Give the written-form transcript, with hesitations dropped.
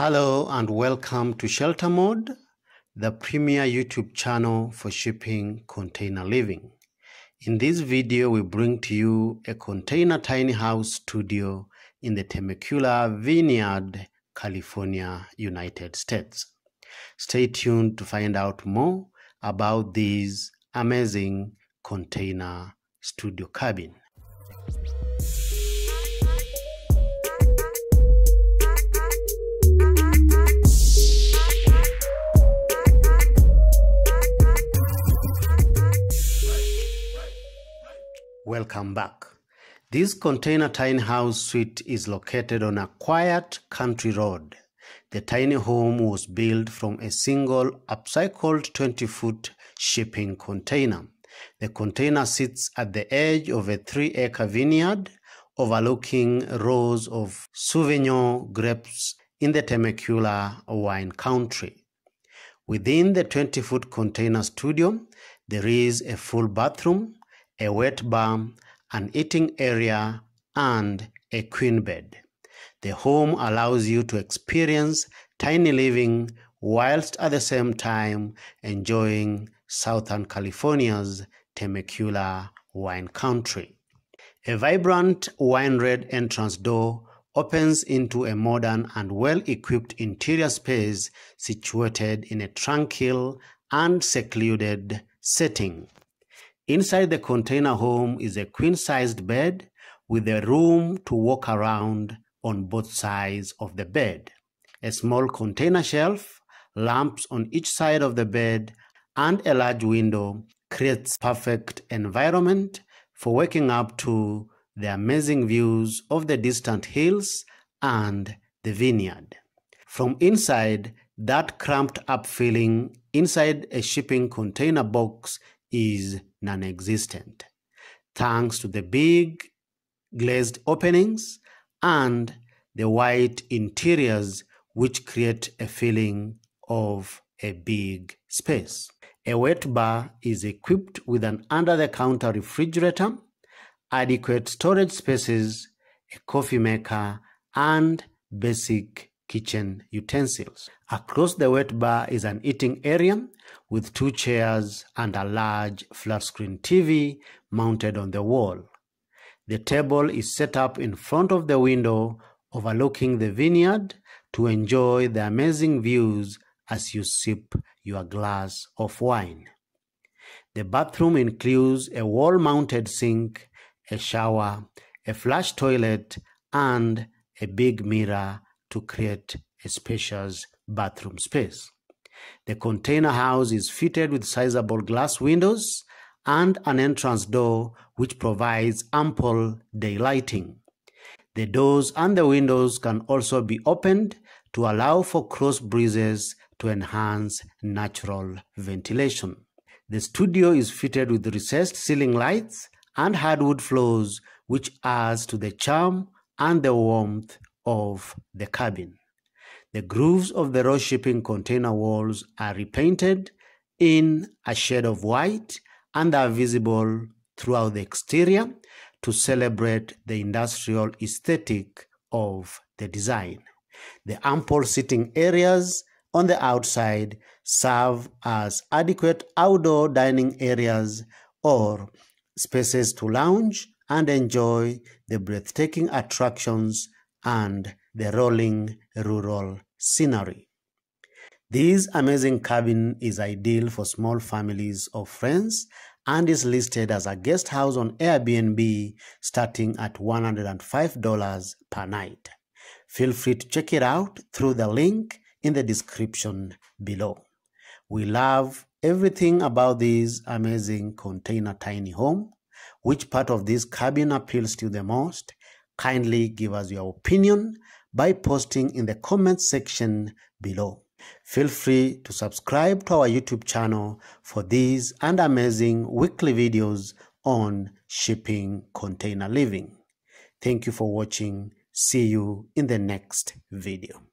Hello and welcome to Shelter Mode, the premier YouTube channel for shipping container living. In this video, we bring to you a container tiny house studio in the Temecula Vineyard, California, United States. Stay tuned to find out more about this amazing container studio cabin. Welcome back. This container tiny house suite is located on a quiet country road. The tiny home was built from a single upcycled 20-foot shipping container. The container sits at the edge of a 3-acre vineyard overlooking rows of sauvignon grapes in the Temecula wine country. Within the 20-foot container studio, there is a full bathroom, a wet bar, an eating area, and a queen bed. The home allows you to experience tiny living whilst at the same time enjoying Southern California's Temecula wine country. A vibrant wine red entrance door opens into a modern and well-equipped interior space situated in a tranquil and secluded setting. Inside the container home is a queen-sized bed with a room to walk around on both sides of the bed. A small container shelf, lamps on each side of the bed, and a large window creates perfect environment for waking up to the amazing views of the distant hills and the vineyard. From inside, that cramped up feeling inside a shipping container box is non-existent, thanks to the big glazed openings and the white interiors, which create a feeling of a big space. A wet bar is equipped with an under-the-counter refrigerator, adequate storage spaces, a coffee maker, and basic kitchen utensils. Across the wet bar is an eating area with 2 chairs and a large flat-screen TV mounted on the wall. The table is set up in front of the window overlooking the vineyard to enjoy the amazing views as you sip your glass of wine. The bathroom includes a wall-mounted sink, a shower, a flush toilet, and a big mirror to create a spacious bathroom space. The container house is fitted with sizable glass windows and an entrance door which provides ample daylighting. The doors and the windows can also be opened to allow for cross breezes to enhance natural ventilation. The studio is fitted with recessed ceiling lights and hardwood floors, which adds to the charm and the warmth of the cabin. The grooves of the raw shipping container walls are repainted in a shade of white and are visible throughout the exterior to celebrate the industrial aesthetic of the design. The ample sitting areas on the outside serve as adequate outdoor dining areas or spaces to lounge and enjoy the breathtaking attractions and the rolling rural scenery. This amazing cabin is ideal for small families or friends and is listed as a guest house on Airbnb starting at $105 per night. Feel free to check it out through the link in the description below. We love everything about this amazing container tiny home. Which part of this cabin appeals to you the most? Kindly give us your opinion by posting in the comment section below. Feel free to subscribe to our YouTube channel for these and amazing weekly videos on shipping container living. Thank you for watching. See you in the next video.